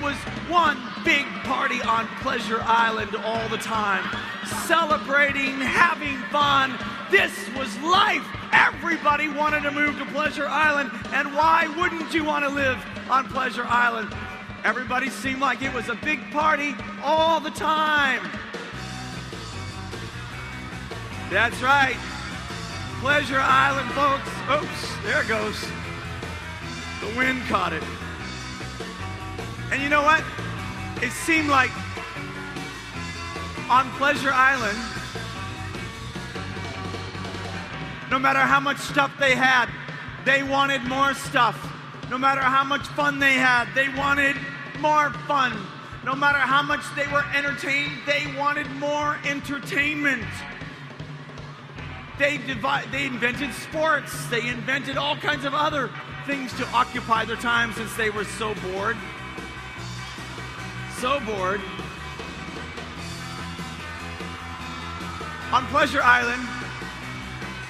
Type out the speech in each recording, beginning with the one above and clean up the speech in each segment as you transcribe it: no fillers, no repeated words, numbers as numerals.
It was one big party on Pleasure Island all the time. Celebrating, having fun. This was life. Everybody wanted to move to Pleasure Island. And why wouldn't you want to live on Pleasure Island? Everybody seemed like it was a big party all the time. That's right. Pleasure Island, folks. Oops, there it goes. The wind caught it. And you know what? It seemed like on Pleasure Island, no matter how much stuff they had, they wanted more stuff. No matter how much fun they had, they wanted more fun. No matter how much they were entertained, they wanted more entertainment. They invented sports. They invented all kinds of other things to occupy their time since they were so bored. So bored. On Pleasure Island,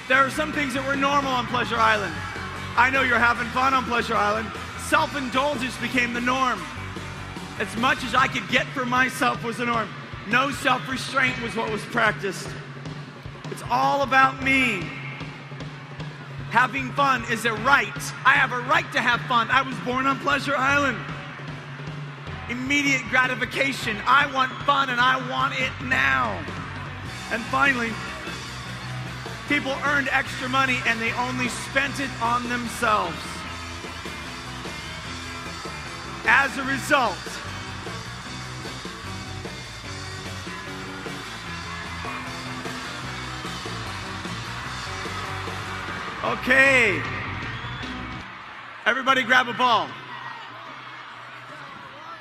there are some things that were normal on Pleasure Island. I know you're having fun on Pleasure Island. Self-indulgence became the norm. As much as I could get for myself was the norm. No self-restraint was what was practiced. It's all about me. Having fun is a right. I have a right to have fun. I was born on Pleasure Island. Immediate gratification. I want fun and I want it now. And finally, people earned extra money and they only spent it on themselves. As a result, okay, everybody grab a ball.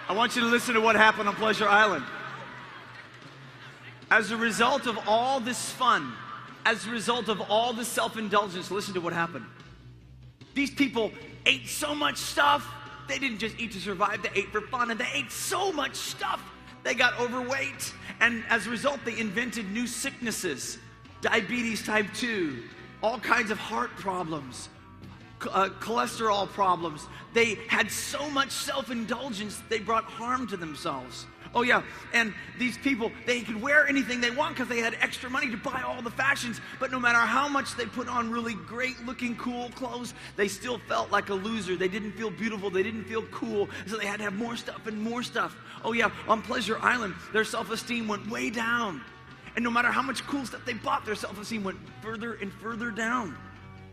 I want you to listen to what happened on Pleasure Island. As a result of all this fun, as a result of all this self-indulgence, listen to what happened. These people ate so much stuff. They didn't just eat to survive, they ate for fun, and they ate so much stuff. They got overweight, and as a result, they invented new sicknesses. Diabetes type 2, all kinds of heart problems, cholesterol problems. They had so much self-indulgence, they brought harm to themselves. Oh yeah, and these people, they could wear anything they want because they had extra money to buy all the fashions, but no matter how much they put on really great looking cool clothes, they still felt like a loser. They didn't feel beautiful, they didn't feel cool, so they had to have more stuff and more stuff. Oh yeah, on Pleasure Island, their self-esteem went way down. And no matter how much cool stuff they bought, their self-esteem went further and further down.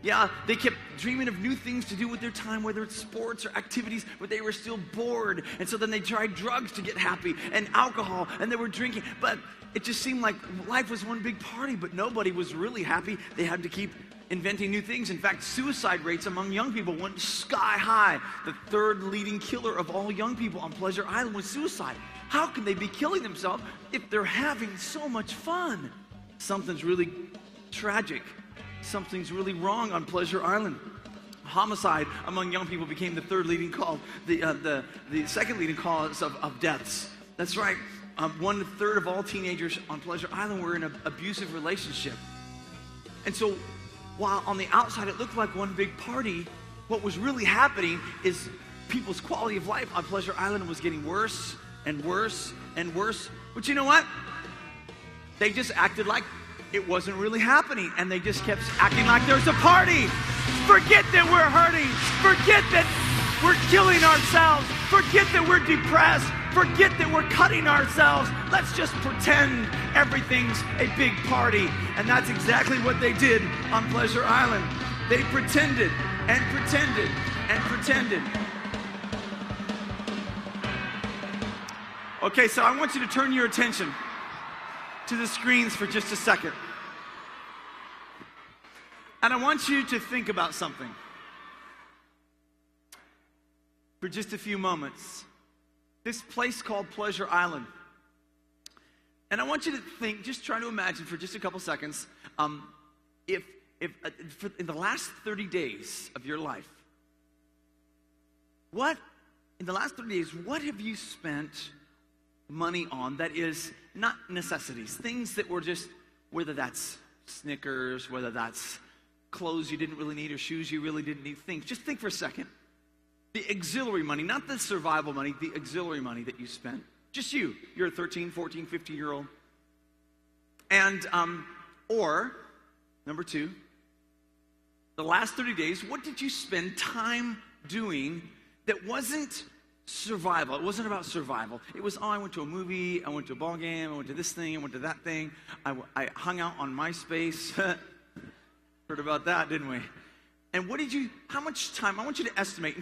Yeah, they kept dreaming of new things to do with their time, whether it's sports or activities, but they were still bored. And so then they tried drugs to get happy and alcohol, and they were drinking. But it just seemed like life was one big party, but nobody was really happy. They had to keep inventing new things. In fact, suicide rates among young people went sky high. The third leading killer of all young people on Pleasure Island was suicide. How can they be killing themselves if they're having so much fun? Something's really tragic. Something's really wrong on Pleasure Island. Homicide among young people became the third leading cause, the second leading cause of deaths. That's right. 1/3 of all teenagers on Pleasure Island were in an abusive relationship. And so, while on the outside it looked like one big party, what was really happening is people's quality of life on Pleasure Island was getting worse and worse and worse. But you know what? They just acted like it wasn't really happening, and they just kept acting like there's a party. Forget that we're hurting. Forget that we're killing ourselves. Forget that we're depressed. Forget that we're cutting ourselves. Let's just pretend everything's a big party. And that's exactly what they did on Pleasure Island. They pretended and pretended and pretended. Okay, so I want you to turn your attention to the screens for just a second. And I want you to think about something for just a few moments. This place called Pleasure Island. And I want you to think, just try to imagine for just a couple seconds, if in the last 30 days of your life, in the last 30 days, what have you spent money on that is not necessities, things that were just, whether that's Snickers, whether that's clothes you didn't really need or shoes you really didn't need. Just think for a second. The auxiliary money, not the survival money, the auxiliary money that you spent. Just you. You're a 13, 14, 15-year-old. And, or, number 2, the last 30 days, what did you spend time doing that wasn't survival? It wasn't about survival. It was, I went to a movie, I went to a ball game, I went to this thing, I went to that thing. I hung out on MySpace. Heard about that, didn't we? And how much time, I want you to estimate.